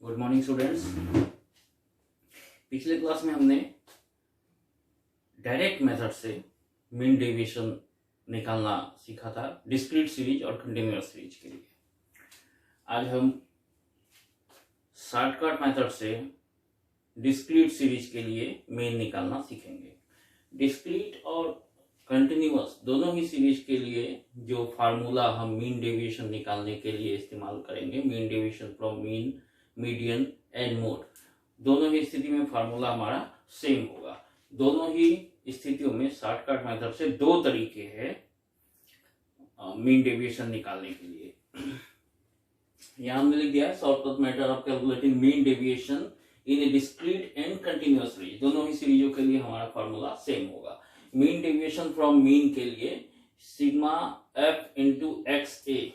Good morning students. पिछले class में हमने डायरेक्ट मेथड से मीन डेविएशन निकालना सीखा था डिस्क्रीट सीरीज और कंटिन्यूअस सीरीज के लिए। आज हम शॉर्टकट मेथड से डिस्क्रीट सीरीज के लिए मीन निकालना सीखेंगे। डिस्क्रीट और कंटिन्यूअस दोनों ही सीरीज के लिए जो फार्मूला हम मीन डेविएशन निकालने के लिए इस्तेमाल करेंगे, mean deviation from mean, median and mode, दोनों ही स्थिति में फार्मूला हमारा सेम होगा। दोनों ही स्थितियों में शॉर्टकट मेथड से दो तरीके हैं मीन डेविएशन निकालने के लिए। यहां हमने लिख दिया है shortcut method of calculating mean deviation in A discrete and continuous series. दोनों ही सीरीजों के लिए हमारा फार्मूला सेम होगा। मीन डेविएशन फ्रॉम मीन के लिए सिग्मा एफ इंटू एक्स ए,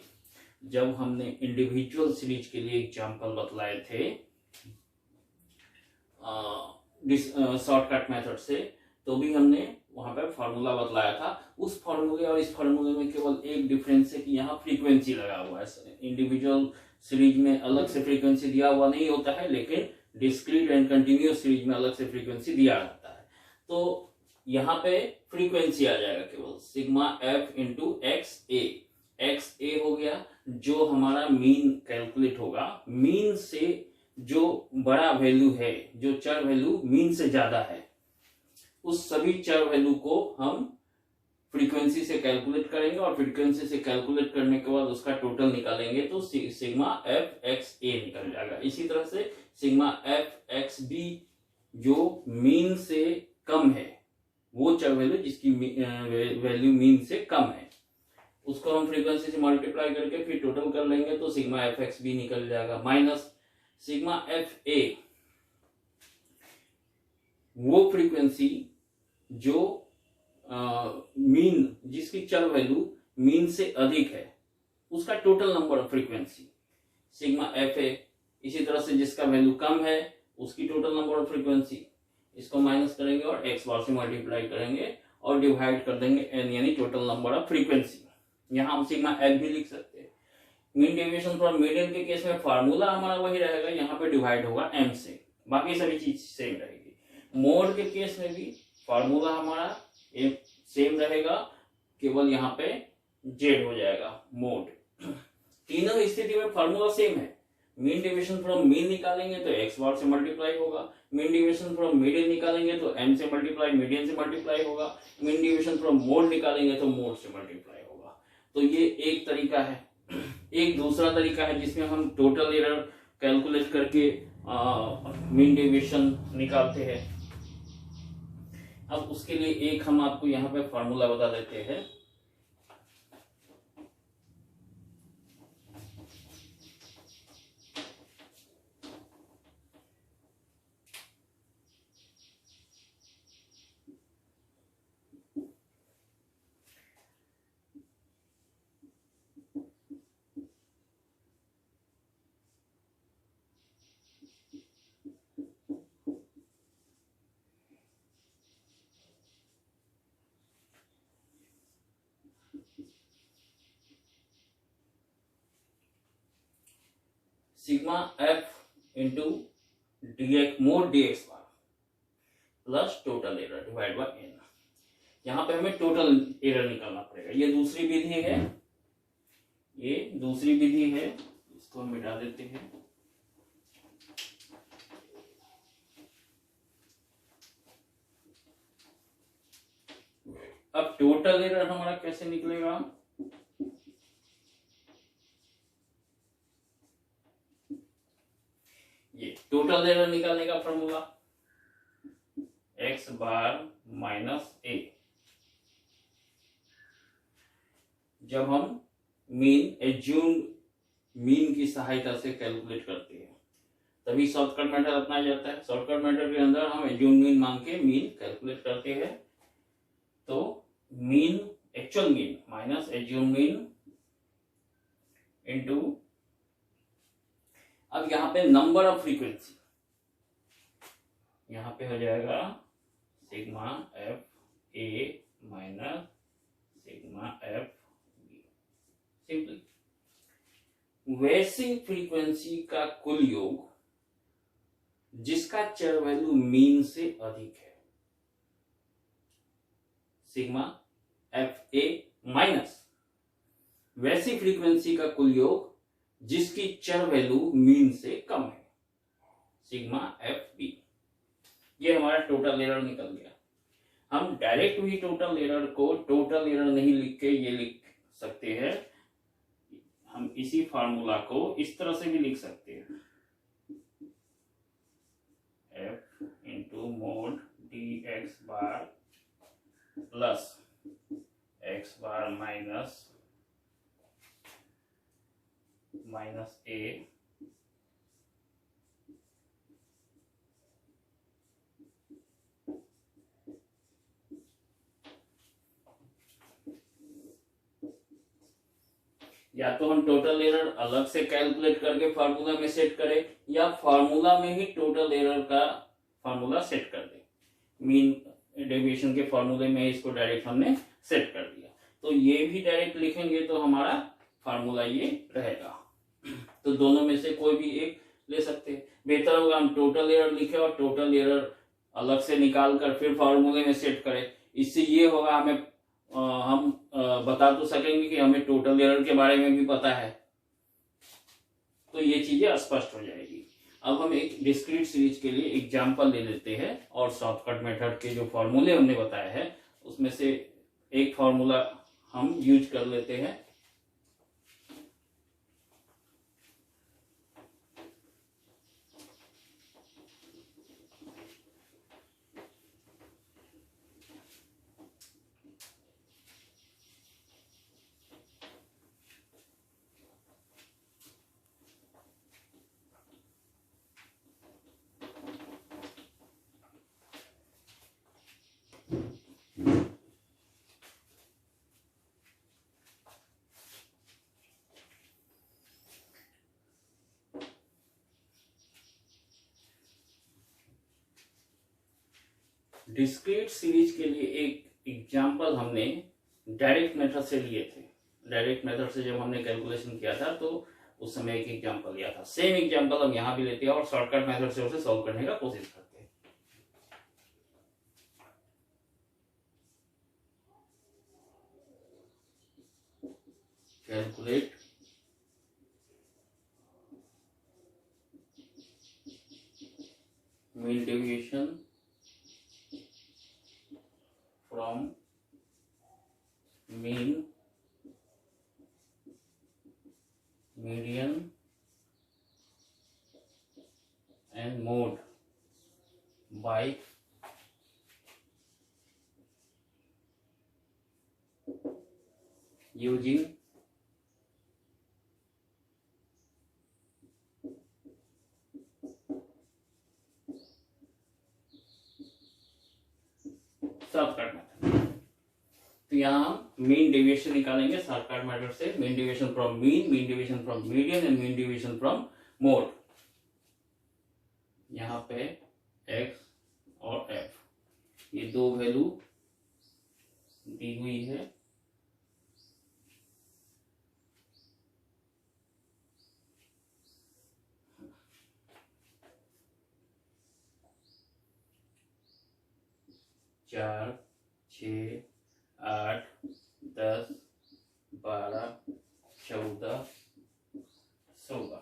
जब हमने इंडिविजुअल सीरीज के लिए एग्जांपल बतलाए थे शॉर्टकट मेथड से, तो भी हमने वहां पर फार्मूला बतलाया था। उस फार्मूले और इस फार्मूले में केवल एक डिफरेंस है कि यहाँ फ्रीक्वेंसी लगा हुआ है। इंडिविजुअल सीरीज में अलग से फ्रीक्वेंसी दिया हुआ नहीं होता है, लेकिन डिस्क्रीट एंड कंटिन्यूअस सीरीज में अलग से फ्रीक्वेंसी दिया जाता है। तो यहाँ पे फ्रीक्वेंसी आ जाएगा केवल सिग्मा एफ इंटू एक्स ए। एक्स ए हो गया जो हमारा मीन कैलकुलेट होगा। मीन से जो बड़ा वैल्यू है, जो चर वैल्यू मीन से ज्यादा है, उस सभी चर वैल्यू को हम फ्रीक्वेंसी से कैलकुलेट करेंगे और फ्रीक्वेंसी से कैलकुलेट करने के बाद उसका टोटल निकालेंगे तो सिग्मा एफ एक्स ए निकल जाएगा। इसी तरह से सिग्मा एफ एक्स बी जो मीन से कम है, वो चर वैल्यू जिसकी वैल्यू मीन से कम है, उसको हम फ्रीक्वेंसी से मल्टीप्लाई करके फिर टोटल कर लेंगे तो सिग्मा एफ एक्स बी निकल जाएगा। माइनस सिग्मा एफ ए, वो फ्रीक्वेंसी जो मीन, जिसकी चर वैल्यू मीन से अधिक है, उसका total number of frequency sigma f ए। इसी तरह से जिसका वैल्यू कम है उसकी टोटल नंबर ऑफ फ्रीक्वेंसी, इसको माइनस करेंगे और एक्स बार से मल्टीप्लाई करेंगे और डिवाइड कर देंगे एन, यानी टोटल नंबर ऑफ फ्रीक्वेंसी। यहां हम सिग्मा एफ भी लिख सकते हैं। मीन डेविएशन फ्रॉम मीडियन के केस में फार्मूला हमारा वही रहेगा, यहाँ पे डिवाइड होगा एम से, बाकी सभी चीज सेम रहेगी। मोड के केस में भी फार्मूला हमारा सेम रहेगा, केवल यहाँ पे जेड हो जाएगा मोड। तीनों स्थिति में फार्मूला सेम है। मीन डेविएशन फ्रॉम मीन निकालेंगे तो एक्स बार से मल्टीप्लाई होगा, मीन डेविएशन फ्रॉम मीडियन निकालेंगे तो एम से मल्टीप्लाई, मीडियन से मल्टीप्लाई होगा, मीन डेविएशन फ्रॉम मोड निकालेंगे तो मोड से मल्टीप्लाई होगा। तो ये एक तरीका है। एक दूसरा तरीका है जिसमें हम टोटल एरर कैलकुलेट करके मीन डेविएशन निकालते हैं। अब उसके लिए एक हम आपको यहाँ पे फॉर्मूला बता देते हैं। Sigma f into d x mod d x bar plus total error divide by n. यहाँ पे हमें टोटल एरर निकालना पड़ेगा। ये दूसरी विधि है, ये दूसरी विधि है, इसको हम मिटा देते हैं। अब टोटल एरर हमारा कैसे निकलेगा? ये टोटल एरर निकालने का फॉर्मूला एक्स बार माइनस ए। जब हम मीन एज्यूम मीन की सहायता से कैलकुलेट करते हैं तभी शॉर्टकट मेथड अपनाया जाता है। शॉर्टकट मेथड के अंदर हम एज्यूम मीन मांग के मीन कैलकुलेट करते हैं। तो mean, actual mean minus assume mean into, अब यहां पे नंबर ऑफ फ्रीक्वेंसी, यहां पे हो जाएगा sigma f a minus sigma f b. Simply वैसी फ्रीक्वेंसी का कुल योग जिसका चर वैल्यू मीन से अधिक है, सिग्मा एफ ए माइनस वैसी फ्रीक्वेंसी का कुल योग जिसकी चर वैल्यू मीन से कम है, सिग्मा एफ बी। ये हमारा टोटल एरर निकल गया। हम डायरेक्ट भी टोटल एरर को टोटल एरर नहीं लिख के ये लिख सकते हैं, हम इसी फार्मूला को इस तरह से भी लिख सकते हैं, f into mod d x bar plus x bar minus a या तो हम टोटल एरर अलग से कैलकुलेट करके फार्मूला में सेट करें या फार्मूला में ही टोटल एरर का फार्मूला सेट कर दें। मीन डेविएशन के फार्मूले में इसको डायरेक्ट हमने सेट कर दिया, तो ये भी डायरेक्ट लिखेंगे तो हमारा फार्मूला ये रहेगा। तो दोनों में से कोई भी एक ले सकते हैं। बेहतर होगा हम टोटल एरर लिखें और टोटल एरर अलग से निकाल कर फिर फार्मूले में सेट करें। इससे ये होगा हमें हम बता तो सकेंगे कि हमें टोटल एरर के बारे में भी पता है, तो ये चीजें स्पष्ट हो जाएगी। अब हम एक डिस्क्रीट सीरीज के लिए एग्जांपल ले लेते हैं और शॉर्टकट मेथड के जो फॉर्मूले हमने बताए हैं उसमें से एक फॉर्मूला हम यूज कर लेते हैं। डिस्क्रीट सीरीज के लिए एक एग्जांपल हमने डायरेक्ट मेथड से लिए थे। डायरेक्ट मेथड से जब हमने कैलकुलेशन किया था तो उस समय एक एग्जांपल लिया था। सेम एग्जांपल हम यहाँ भी लेते हैं और शॉर्टकट मेथड से उसे सॉल्व करने का कोशिश करते हैं। Calculate mean deviation from mean, median and mode by using shortcut method. तो यहाँ हम मीन डेविएशन निकालेंगे शॉर्टकट मेथड से। Mean deviation from mean deviation from median and mean deviation from mode. यहाँ पे x और f ये दो वैल्यू दी हुई है। चार, 6, 8, 10, 12, 14, 16।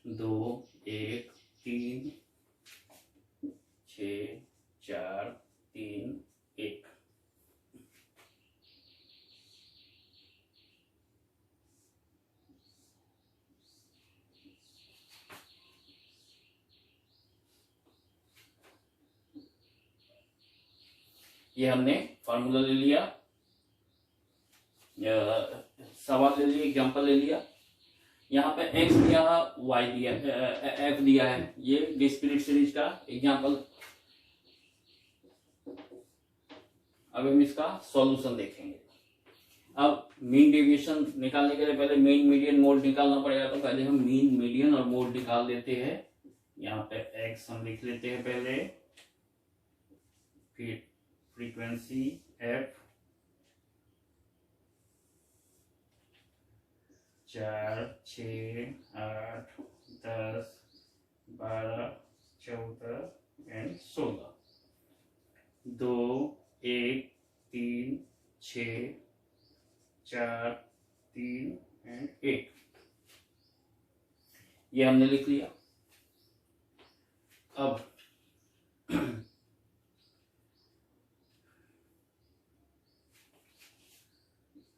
दो, 1, 3, 6, 4, 3, 1। ये हमने फॉर्मूला ले लिया, सवाल ले लिया, एग्जांपल ले लिया। यहाँ पे x दिया है, y दिया है, f दिया है। ये डिस्क्रीट सीरीज का एग्जांपल। अब हम इसका सॉल्यूशन देखेंगे। अब मीन डेविएशन निकालने के लिए पहले मीन मीडियन मोड निकालना पड़ेगा, तो पहले हम मीन मीडियन और मोड निकाल देते हैं। यहाँ पे x हम लिख लेते हैं पहले, फिर फ्रीक्वेंसी f 4, 6, 8, 10, 12, 14 एंड 16। 2, 1, 3, 6, 4, 3 एंड 8। ये हमने लिख लिया। अब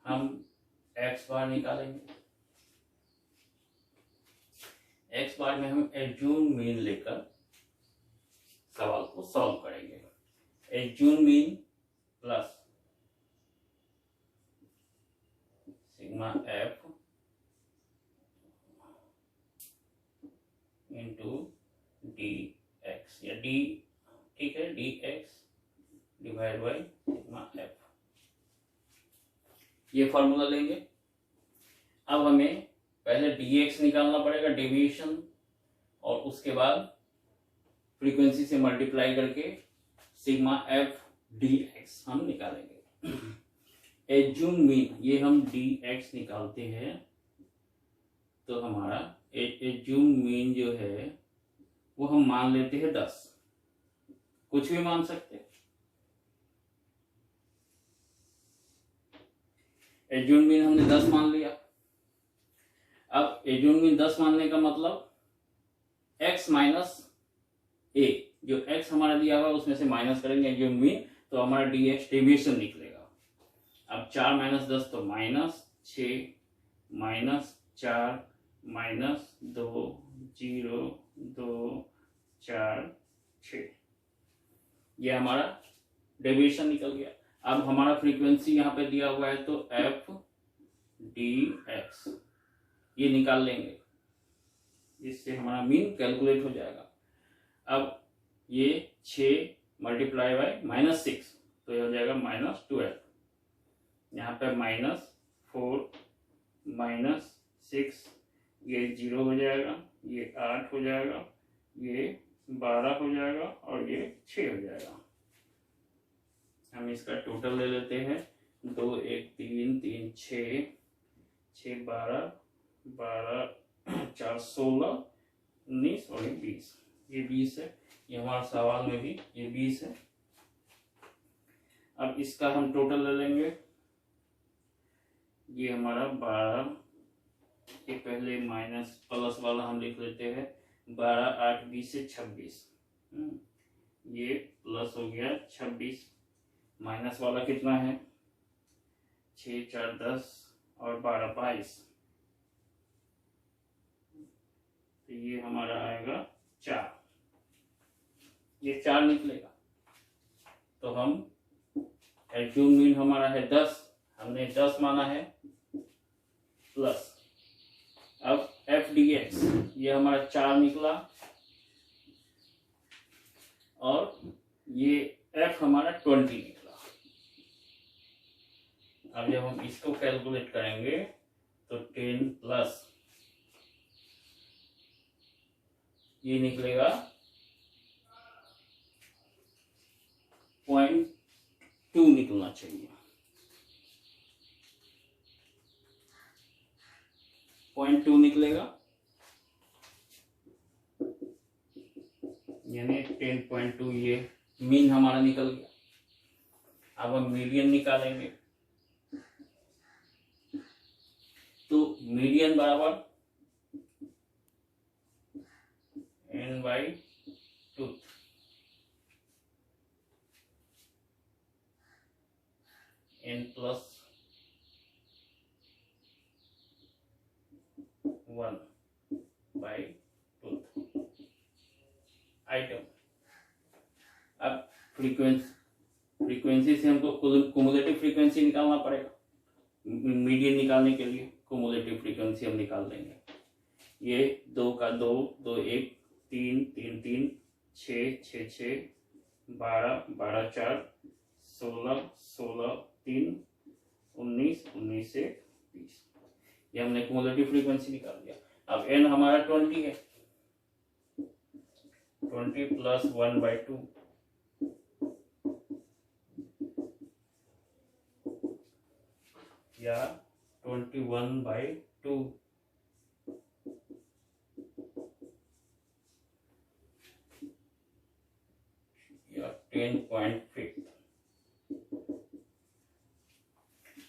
हम एक्स बार निकालेंगे। एक्स बार में हम एज्यूम मीन लेकर सवाल को सॉल्व करेंगे। Assume mean plus sigma f into d x, या डी, ठीक है, D x divide by sigma F, ये फॉर्मूला लेंगे। अब हमें पहले dx निकालना पड़ेगा, डेविएशन, और उसके बाद फ्रीक्वेंसी से मल्टीप्लाई करके सिग्मा एफ dx हम निकालेंगे। एज्यूम मीन, ये हम dx निकालते हैं तो हमारा एज्यूम मीन जो है वो हम मान लेते हैं 10, कुछ भी मान सकते हैं। एज्यूम मीन हमने 10 मान लिया। अब एज्यूम मीन 10 मानने का मतलब x माइनस ए, जो x हमारा दिया हुआ उसमें से माइनस करेंगे एज्यूम मीन, तो हमारा dx डेविएशन निकलेगा। अब 4 माइनस 10 तो माइनस 6, माइनस 4, माइनस 2, 0, 2, 4, 6, ये हमारा डेविएशन निकल गया। अब हमारा फ्रीक्वेंसी यहाँ पे दिया हुआ है तो एफ डी एक्स, ये निकाल लेंगे, इससे हमारा मीन कैलकुलेट हो जाएगा। अब ये 6 मल्टीप्लाई बाय -6, तो ये हो जाएगा -12, यहाँ पे -4, -6, ये 0 हो जाएगा, ये 8 हो जाएगा, ये 12 हो जाएगा और ये 6 हो जाएगा। हम इसका टोटल ले लेते हैं, 2, 1, 3, 3, 6, 6, 12, 12, 4, 16, 19 और ये 20, ये 20 है। ये हमारा सवाल में भी ये 20 है। अब इसका हम टोटल ले लेंगे, ये हमारा 12, ये पहले माइनस प्लस वाला हम लिख लेते हैं, 12, 8, 20 से 26, ये प्लस हो गया 26, माइनस वाला कितना है, 6, 4, 10 और 12, 22, तो ये हमारा आएगा 4, ये 4 निकलेगा। तो हम एज्यूम मीन हमारा है 10, हमने 10 माना है, प्लस अब एफ डी एक्स, ये हमारा 4 निकला, और ये एफ हमारा 20 निकला। अब जब हम इसको कैलकुलेट करेंगे तो 10 प्लस ये निकलेगा 0.2 निकलना चाहिए, 0.2 निकलेगा, यानी 10.2, ये मीन हमारा निकल गया। अब हम मीडियन निकालेंगे, तो मीडियन बराबर n/2, n + 1/2 आइटम। अब फ्रीक्वेंसी से हमको कुमुलेटिव फ्रीक्वेंसी निकालना पड़ेगा। मीडियन निकालने के लिए कुमुलेटिव फ्रीक्वेंसी हम निकाल लेंगे। ये 2 का 2, 2, 1, 3, 3, 3, 6, 6, 6, 12, 12, 4, 16, 16, 3, 19, 19 से 20, ये हमने कुमुलेटिव फ्रीक्वेंसी निकाल दिया। अब n हमारा 20 है, 20 + 1/2, या 21/2, टू या 10.5।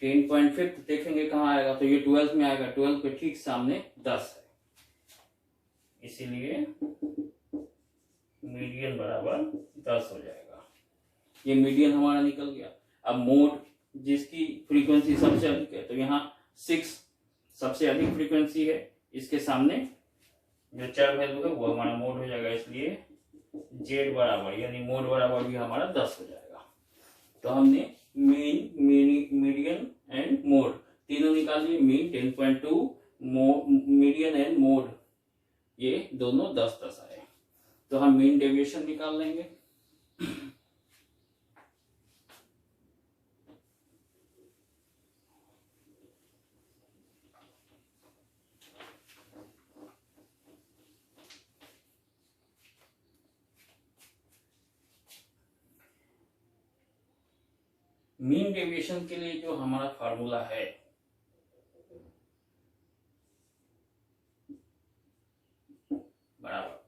10.5 देखेंगे कहाँ आएगा, तो ये 12 में आएगा, 12 के ठीक सामने 10 है, इसीलिए मीडियन बराबर 10 हो जाएगा। ये मीडियन हमारा निकल गया। अब मोड जिसकी फ्रीक्वेंसी सबसे अधिक है, तो यहाँ 6 सबसे अधिक फ्रीक्वेंसी है, इसके सामने जो चर वैल्यू है वो हमारा मोड हो जाएगा, इसलिए जेड बराबर यानी मोड बराबर भी हमारा 10 हो जाएगा। तो हमने मीन, मीडियन एंड मोड तीनों निकाल लिए। मीन 10.2, मीडियन एंड मोड ये दोनों 10-10 आए। तो हम मीन डेविएशन निकाल लेंगे। मीन डेविएशन के लिए जो हमारा फार्मूला है, बराबर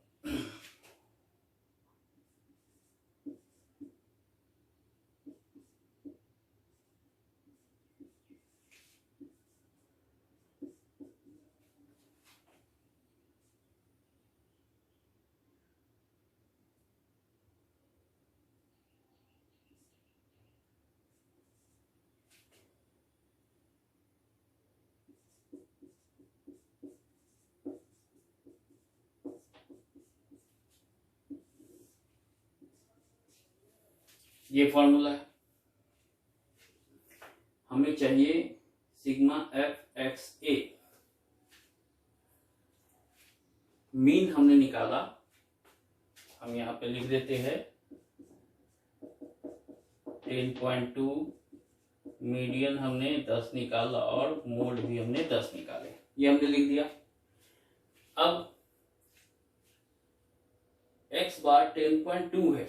ये फॉर्मूला है। हमें चाहिए सिग्मा एफ एक्स ए। मीन हमने निकाला, हम यहां पे लिख देते हैं 10.2, मीडियन हमने 10 निकाला और मोड भी हमने 10 निकाले, ये हमने लिख दिया। अब x बार 10.2 है,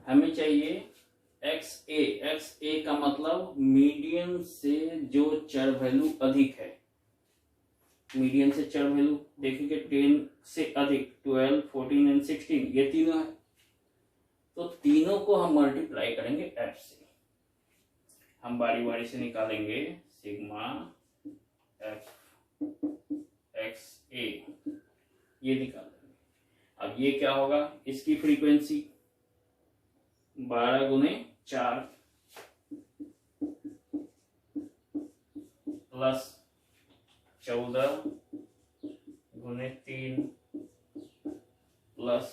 हमें चाहिए एक्स ए का मतलब मीडियन से जो चर वैल्यू अधिक है। मीडियन से चर वैल्यू देखेंगे 10 से अधिक 12, 14 एंड 16 ये तीनों है, तो तीनों को हम मल्टीप्लाई करेंगे एफ से। हम बारी बारी से निकालेंगे सिग्मा एफ एक्स ए, ये निकाल देंगे। अब ये क्या होगा, इसकी फ्रीक्वेंसी 12 गुने 4 प्लस 14 गुने 3 प्लस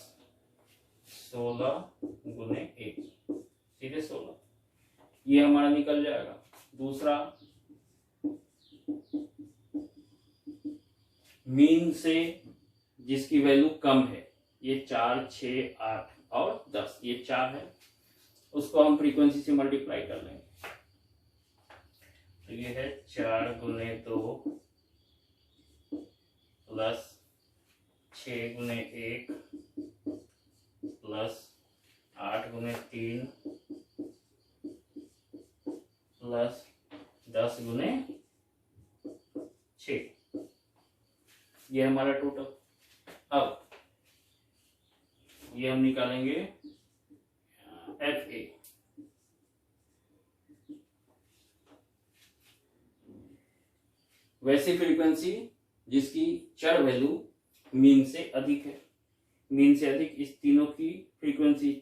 16 गुने 1, सीधे 16, ये हमारा निकल जाएगा। दूसरा, मीन से जिसकी वैल्यू कम है, ये 4, 6, 8 और 10, ये 4 है, उसको हम फ्रीक्वेंसी से मल्टीप्लाई कर लेंगे। तो ये है 4 गुने 2 प्लस 6 गुने 1 प्लस 8 गुने 3 प्लस 10 गुने 6, ये हमारा टोटल। अब ये हम निकालेंगे एफ ए। वैसी फ्रीक्वेंसी जिसकी चर वैल्यू मीन से अधिक है, मीन से अधिक इस तीनों की फ्रीक्वेंसी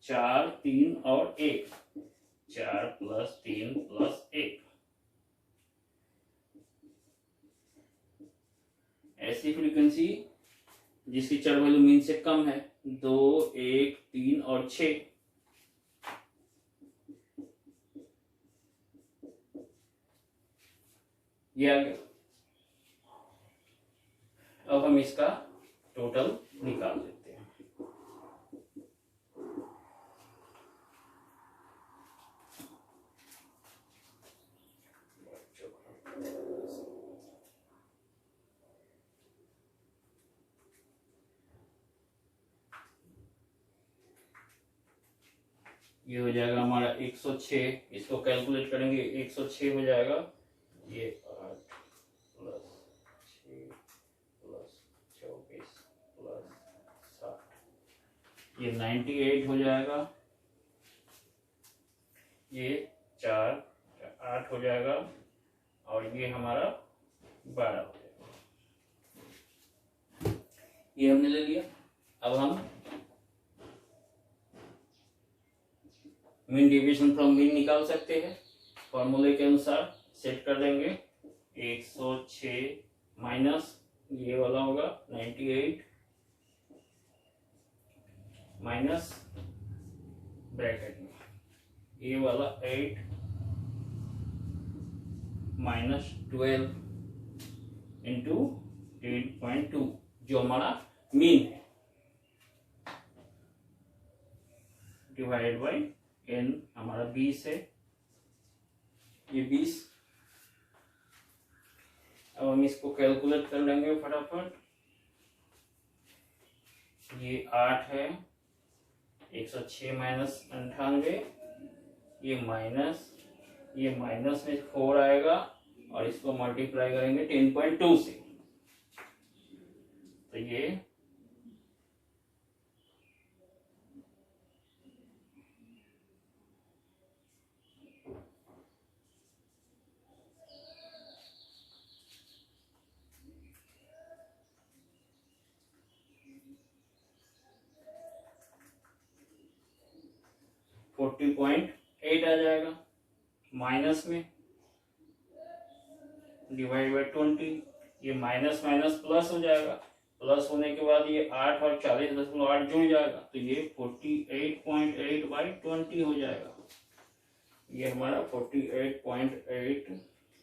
4, 3 और 1, 4 प्लस 3 प्लस 1। ऐसी फ्रीक्वेंसी जिसकी चर वैल्यू मीन से कम है, 2, 1, 3 और 6। ये आ गया। अब हम इसका टोटल निकाल लेते हैं। ये हो जाएगा हमारा 106, इसको कैलकुलेट करेंगे 106 हो जाएगा, ये 8 + ये 98 हो जाएगा, ये 4 8 हो जाएगा, और ये हमारा 12 हो जाएगा। ये हमने ले लिया। अब हम मीन डेविएशन फ्रॉम मीन निकाल सकते हैं। फॉर्मूले के अनुसार सेट कर देंगे। 106 माइनस ये वाला होगा 98 माइनस ब्रैकेट में ये वाला 8 माइनस 12 इंटू 10.2 जो हमारा मीन है, डिवाइड बाई n हमारा 20 है, ये 20। अब हम इसको कैलकुलेट कर लेंगे फटाफट। ये 8 है, 106 माइनस 98, ये माइनस में 4 आएगा, और इसको मल्टीप्लाई करेंगे 10.2 से, तो ये 40.8 आ जाएगा। माइनस में डिवाइड बाई 20, ये माइनस माइनस प्लस हो जाएगा, प्लस होने के बाद ये 8 और 40.8 जुड़ जाएगा, तो ये 48.8 बाई 20 हो जाएगा। ये हमारा 48.8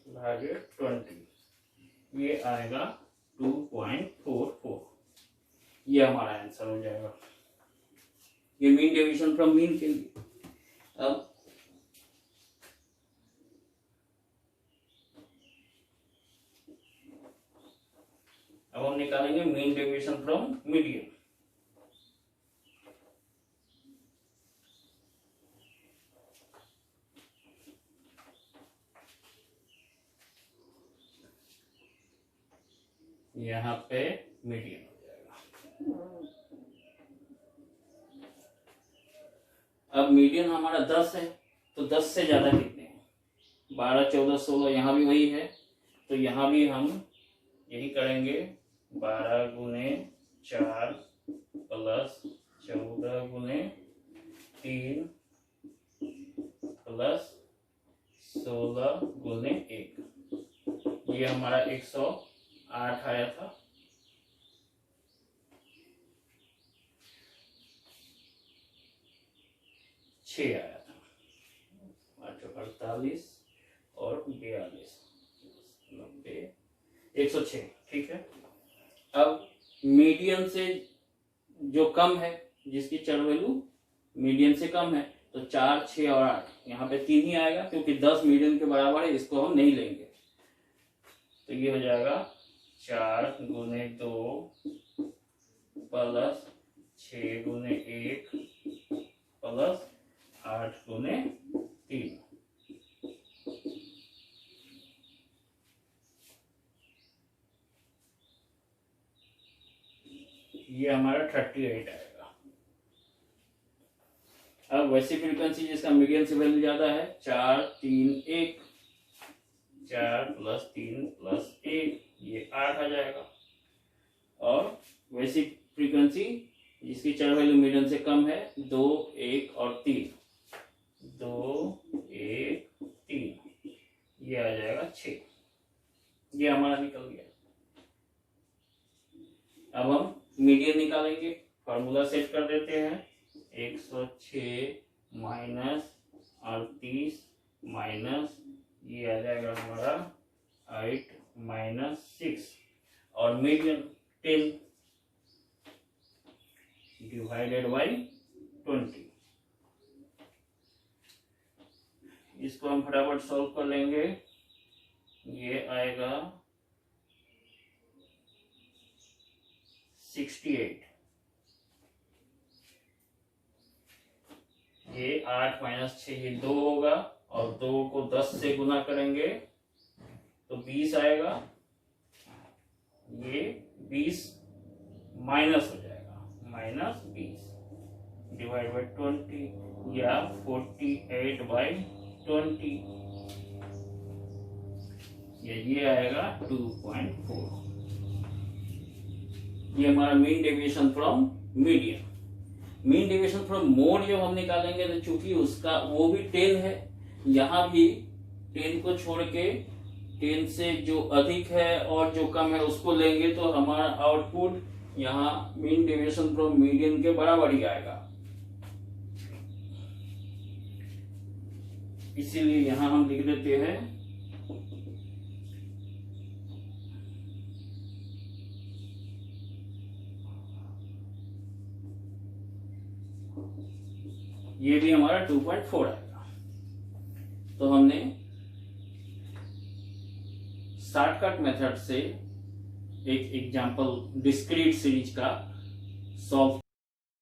भागे 20, ये आएगा 2.44। ये हमारा आंसर हो जाएगा। ये मीन डेविएशन फ्रॉम मीन के लिए। अब हम निकालेंगे मीन डेविएशन फ्रॉम मीडियन। यहाँ पे मीडियन हो जाएगा। अब मीडियन हमारा 10 है, तो 10 से ज्यादा कितने हैं? 12 14 16, यहाँ भी वही है, तो यहाँ भी हम यही करेंगे। 12 गुने 4 प्लस 14 गुने 3 प्लस 16 गुने 1, ये हमारा 108 आया था। आया था 48 और 42 90 106, ठीक है। अब मीडियन से जो कम है, जिसकी चर वैल्यू मीडियन से कम है, तो 4 6 और 8, यहाँ पे 3 ही आएगा, क्योंकि 10 मीडियन के बराबर है, इसको हम नहीं लेंगे। तो ये हो जाएगा 4 गुने 2 प्लस 6 गुने 1 प्लस 8 गुने 3। ये हमारा 38 आएगा। अब वैसी फ्रीक्वेंसी जिसका मीडियन से वैल्यू ज्यादा है, 4 3 1, 4 प्लस 3 प्लस 1, ये 8 आ जाएगा। और वैसी फ्रीक्वेंसी जिसकी चर वैल्यू मीडियन से कम है, 2 1 और 3, 2 1 3, ये आ जाएगा 6। ये हमारा निकल गया। अब हम मीडियन निकालेंगे। फॉर्मूला सेट कर देते हैं। 106 माइनस 38 माइनस ये आ जाएगा हमारा 8 माइनस 6, और मीडियन 10 डिवाइडेड बाई 20। इसको हम फटाफट सॉल्व कर लेंगे। ये आएगा 68, ये 8 माइनस 6, ये 2 होगा, और 2 को 10 से गुना करेंगे तो 20 आएगा। ये 20 माइनस हो जाएगा, -20, डिवाइड बाई 20 या 48/20, ये आएगा 2.4। ये हमारा mean deviation from median. Mean deviation from mode जब हम निकालेंगे तो चूंकि उसका वो भी 10 है, यहां भी 10 को छोड़ के 10 से जो अधिक है और जो कम है उसको लेंगे तो हमारा आउटपुट यहाँ मीन डेविएशन फ्रॉम मीडियन के बराबर ही आएगा। इसीलिए यहां हम लिख देते हैं ये भी हमारा 2.4 आएगा। तो हमने शॉर्टकट मेथड से एक एग्जांपल डिस्क्रीट सीरीज का सॉल्व